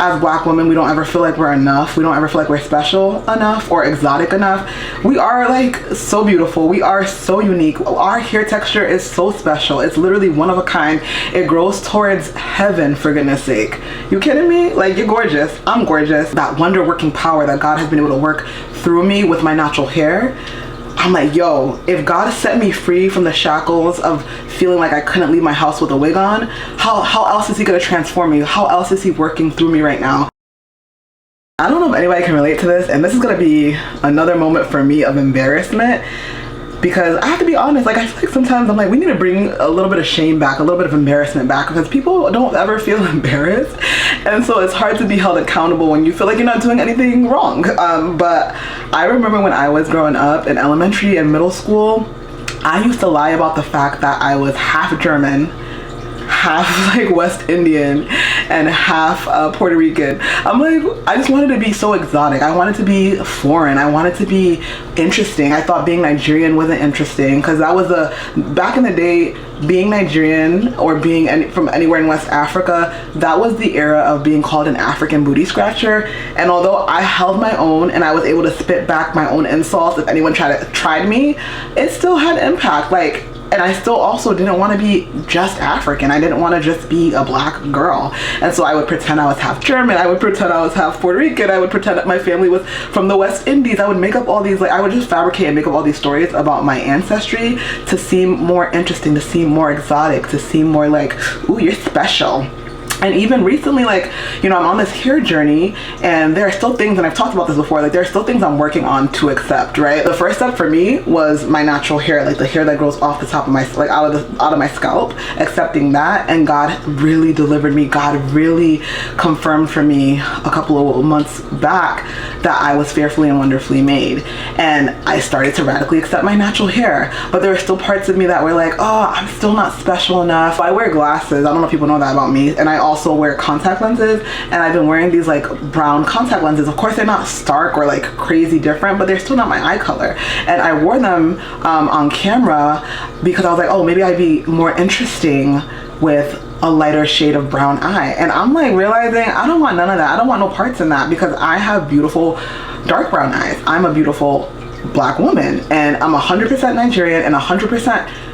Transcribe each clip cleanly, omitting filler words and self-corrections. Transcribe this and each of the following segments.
as Black women, we don't ever feel like we're enough. We don't ever feel like we're special enough or exotic enough. We are like so beautiful. We are so unique. Our hair texture is so special. It's literally one of a kind. It grows towards heaven, for goodness sake. You kidding me? Like, you're gorgeous. I'm gorgeous. That wonder working power that God has been able to work through me with my natural hair. I'm like, yo, if God set me free from the shackles of feeling like I couldn't leave my house with a wig on, how else is he gonna transform me? How else is he working through me right now? I don't know if anybody can relate to this, and this is gonna be another moment for me of embarrassment, because I have to be honest, like, I feel like sometimes I'm like, we need to bring a little bit of shame back, a little bit of embarrassment back, because people don't ever feel embarrassed. And so it's hard to be held accountable when you feel like you're not doing anything wrong. But I remember when I was growing up in elementary and middle school, I used to lie about the fact that I was half German, half like West Indian, and half Puerto Rican. I'm like, I just wanted to be so exotic. I wanted to be foreign. I wanted to be interesting. I thought being Nigerian wasn't interesting, because that was back in the day, being Nigerian or being from anywhere in West Africa, that was the era of being called an African booty scratcher. And although I held my own and I was able to spit back my own insults if anyone tried me, it still had impact. Like, and I still also didn't want to be just African. I didn't want to just be a Black girl. And so I would pretend I was half German. I would pretend I was half Puerto Rican. I would pretend that my family was from the West Indies. I would make up all these, like, I would just fabricate and make up all these stories about my ancestry to seem more interesting, to seem more exotic, to seem more like, ooh, you're special. And even recently, like, you know, I'm on this hair journey, and there are still things, and I've talked about this before, like, there are still things I'm working on to accept, right? The first step for me was my natural hair, like the hair that grows off the top of my, like, out of my scalp, accepting that. And God really delivered me. God really confirmed for me a couple of months back that I was fearfully and wonderfully made. And I started to radically accept my natural hair. But there were still parts of me that were like, oh, I'm still not special enough. I wear glasses. I don't know if people know that about me. And I also wear contact lenses, and I've been wearing these like brown contact lenses. Of course, they're not stark or like crazy different, but they're still not my eye color. And I wore them on camera because I was like, oh, maybe I'd be more interesting with a lighter shade of brown eye. And I'm like realizing I don't want none of that. I don't want no parts in that, because I have beautiful dark brown eyes. I'm a beautiful Black woman, and I'm 100% Nigerian and 100%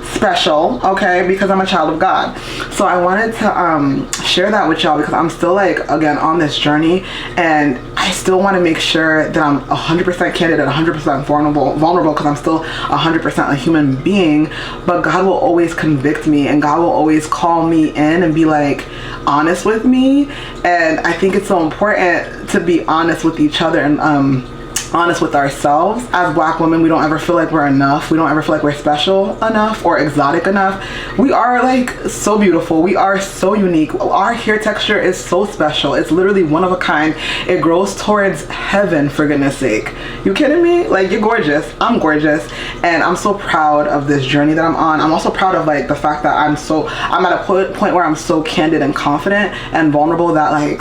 special, okay, because I'm a child of God. So I wanted to share that with y'all, because I'm still, like, again, on this journey, and I still want to make sure that I'm 100% candid and 100% vulnerable, because I'm still 100% a human being. But God will always convict me, and God will always call me in and be like honest with me. And I think it's so important to be honest with each other and honest with ourselves. As Black women, we don't ever feel like we're enough. We don't ever feel like we're special enough or exotic enough. We are like so beautiful. We are so unique. Our hair texture is so special. It's literally one of a kind. It grows towards heaven, for goodness sake. You kidding me? Like, you're gorgeous. I'm gorgeous. And I'm so proud of this journey that I'm on. I'm also proud of like the fact that I'm at a point where I'm so candid and confident and vulnerable that, like,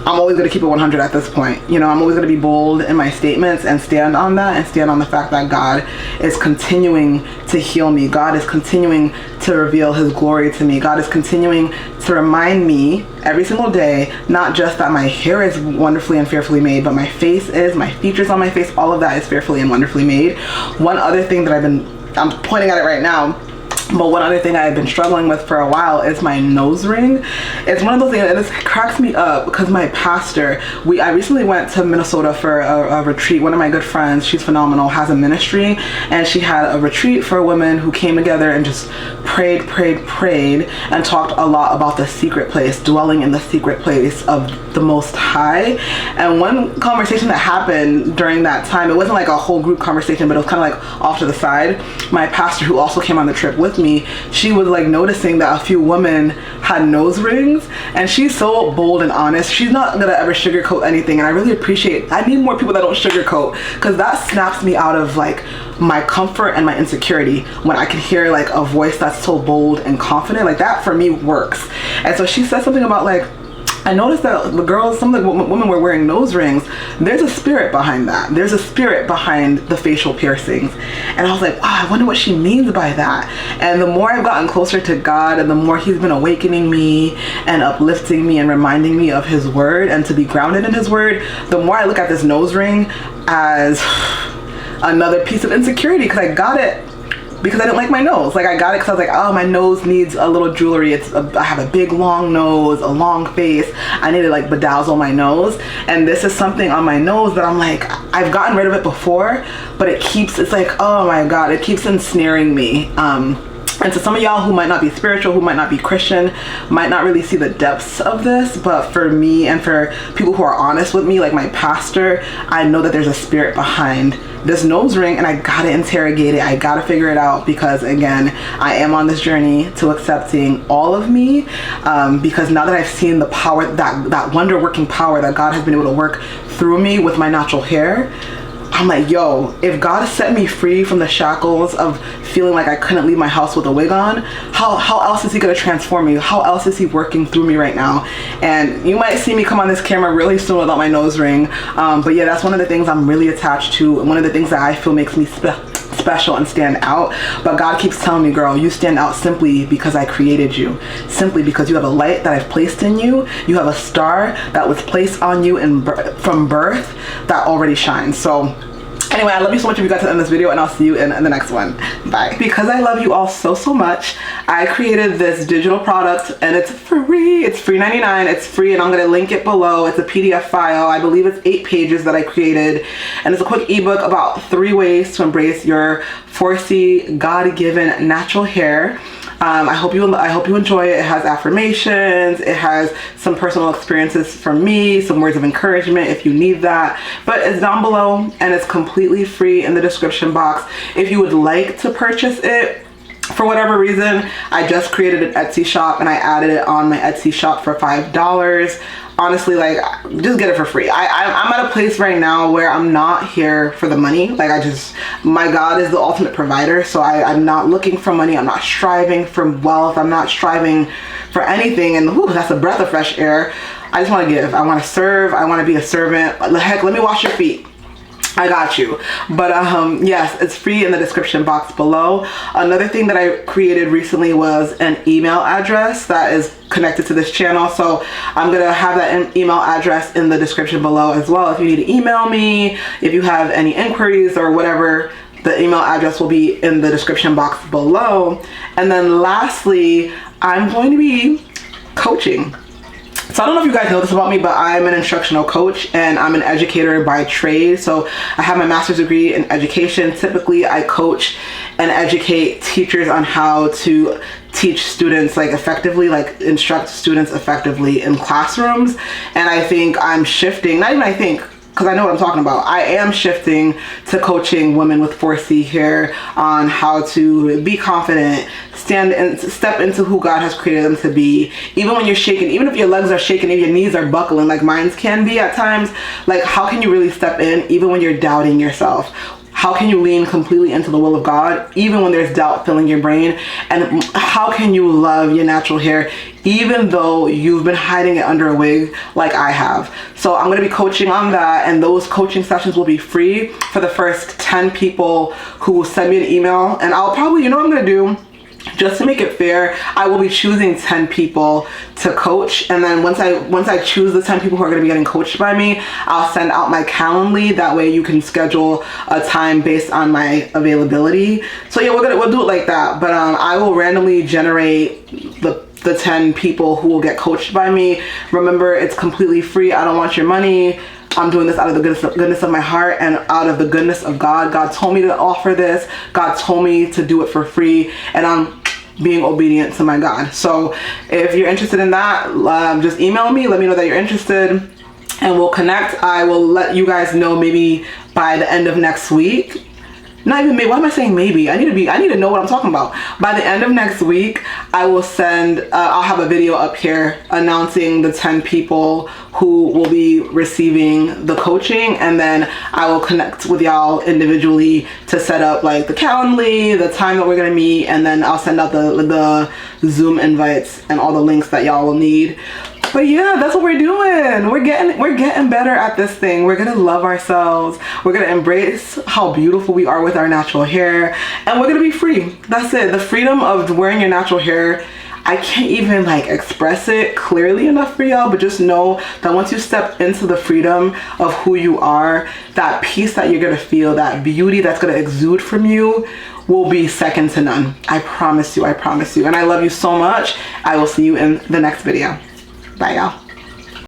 I'm always going to keep it 100 at this point. You know, I'm always going to be bold in my statements and stand on that, and stand on the fact that God is continuing to heal me. God is continuing to reveal his glory to me. God is continuing to remind me every single day, not just that my hair is wonderfully and fearfully made, but my features on my face, all of that is fearfully and wonderfully made. One other thing that I'm pointing at it right now, but one other thing I've been struggling with for a while is my nose ring. It's one of those things, and this cracks me up, because my pastor, I recently went to Minnesota for a retreat. One of my good friends, she's phenomenal, has a ministry, and she had a retreat for women who came together and just prayed, and talked a lot about the secret place, dwelling in the secret place of the Most High. And one conversation that happened during that time, it wasn't like a whole group conversation, but it was kind of like off to the side. My pastor, who also came on the trip with me, she was like noticing that a few women had nose rings, and she's so bold and honest. She's not gonna ever sugarcoat anything, and I really appreciate, I need more people that don't sugarcoat, because that snaps me out of like my comfort and my insecurity when I can hear like a voice that's so bold and confident. Like, that for me works. And so she said something about like, I noticed that the girls, some of the women were wearing nose rings. There's a spirit behind that. There's a spirit behind the facial piercings. And I was like, wow, I wonder what she means by that. And the more I've gotten closer to God and the more he's been awakening me and uplifting me and reminding me of his word and to be grounded in his word, the more I look at this nose ring as another piece of insecurity, because I got it because I didn't like my nose. Like, I got it because I was like, oh, my nose needs a little jewelry. I have a big long nose, a long face. I need to like bedazzle my nose. And this is something on my nose that I'm like, I've gotten rid of it before, but it's like, oh my God, it keeps ensnaring me. And to some of y'all who might not be spiritual, who might not be Christian, might not really see the depths of this, but for me and for people who are honest with me, like my pastor, I know that there's a spirit behind this nose ring, and I gotta interrogate it. I gotta figure it out, because again, I am on this journey to accepting all of me, because now that I've seen the power, that wonder working power that God has been able to work through me with my natural hair, I'm like, yo, if God set me free from the shackles of feeling like I couldn't leave my house with a wig on, how else is he gonna transform me? How else is he working through me right now? And you might see me come on this camera really soon without my nose ring. But yeah, that's one of the things I'm really attached to, and one of the things that I feel makes me special and stand out. But God keeps telling me, girl, you stand out simply because I created you, simply because you have a light that I've placed in you. You have a star that was placed on you from birth that already shines. So anyway, I love you so much if you got to the end of this video, and I'll see you in the next one. Bye. Because I love you all so much, I created this digital product, and it's free. It's free $99. It's free, and I'm gonna link it below. It's a PDF file. I believe it's 8 pages that I created, and it's a quick ebook about 3 ways to embrace your 4C God-given natural hair. I hope you enjoy it. It has affirmations, it has some personal experiences from me, some words of encouragement if you need that, but it's down below and it's completely free in the description box. If you would like to purchase it, for whatever reason, I just created an Etsy shop and I added it on my Etsy shop for $5. Honestly, like, just get it for free. I'm at a place right now where I'm not here for the money. Like, my God is the ultimate provider. So I'm not looking for money. I'm not striving for wealth. I'm not striving for anything. And whew, that's a breath of fresh air. I just want to give. I want to serve. I want to be a servant. Heck, let me wash your feet. I got you. But yes, it's free in the description box below. Another thing that I created recently was an email address that is connected to this channel, so I'm gonna have that email address in the description below as well. If you need to email me, if you have any inquiries or whatever, the email address will be in the description box below. And then lastly, I'm going to be coaching. So I don't know if you guys know this about me, but I'm an instructional coach and I'm an educator by trade. So I have my master's degree in education. Typically, I coach and educate teachers on how to teach students like effectively, like instruct students effectively in classrooms. And I think I'm shifting, not even I think, because I know what I'm talking about. I am shifting to coaching women with 4C hair on how to be confident, stand and step into who God has created them to be. Even when you're shaking, even if your legs are shaking, if your knees are buckling, like mine can be at times, like how can you really step in even when you're doubting yourself? How can you lean completely into the will of God even when there's doubt filling your brain? And how can you love your natural hair even though you've been hiding it under a wig like I have? So I'm going to be coaching on that, and those coaching sessions will be free for the first 10 people who send me an email. And I'll probably, you know what I'm going to do? Just to make it fair, I will be choosing 10 people to coach, and then once I choose the 10 people who are going to be getting coached by me, I'll send out my Calendly. That way you can schedule a time based on my availability. So yeah, we'll do it like that. But I will randomly generate the 10 people who will get coached by me. Remember, it's completely free. I don't want your money. I'm doing this out of the goodness of my heart and out of the goodness of God. God told me to offer this. God told me to do it for free, and I'm being obedient to my God. So if you're interested in that, just email me, let me know that you're interested, and we'll connect. I will let you guys know maybe by the end of next week. Not even maybe, why am I saying maybe? I need to know what I'm talking about. By the end of next week, I will send, I'll have a video up here announcing the 10 people who will be receiving the coaching, and then I will connect with y'all individually to set up like the Calendly, the time that we're gonna meet, and then I'll send out the Zoom invites and all the links that y'all will need. But yeah, that's what we're doing. We're getting better at this thing. We're gonna love ourselves. We're gonna embrace how beautiful we are with our natural hair, and we're gonna be free. That's it. The freedom of wearing your natural hair, I can't even like express it clearly enough for y'all, but just know that once you step into the freedom of who you are, that peace that you're gonna feel, that beauty that's gonna exude from you will be second to none. I promise you, I promise you. And I love you so much. I will see you in the next video. Bye, y'all.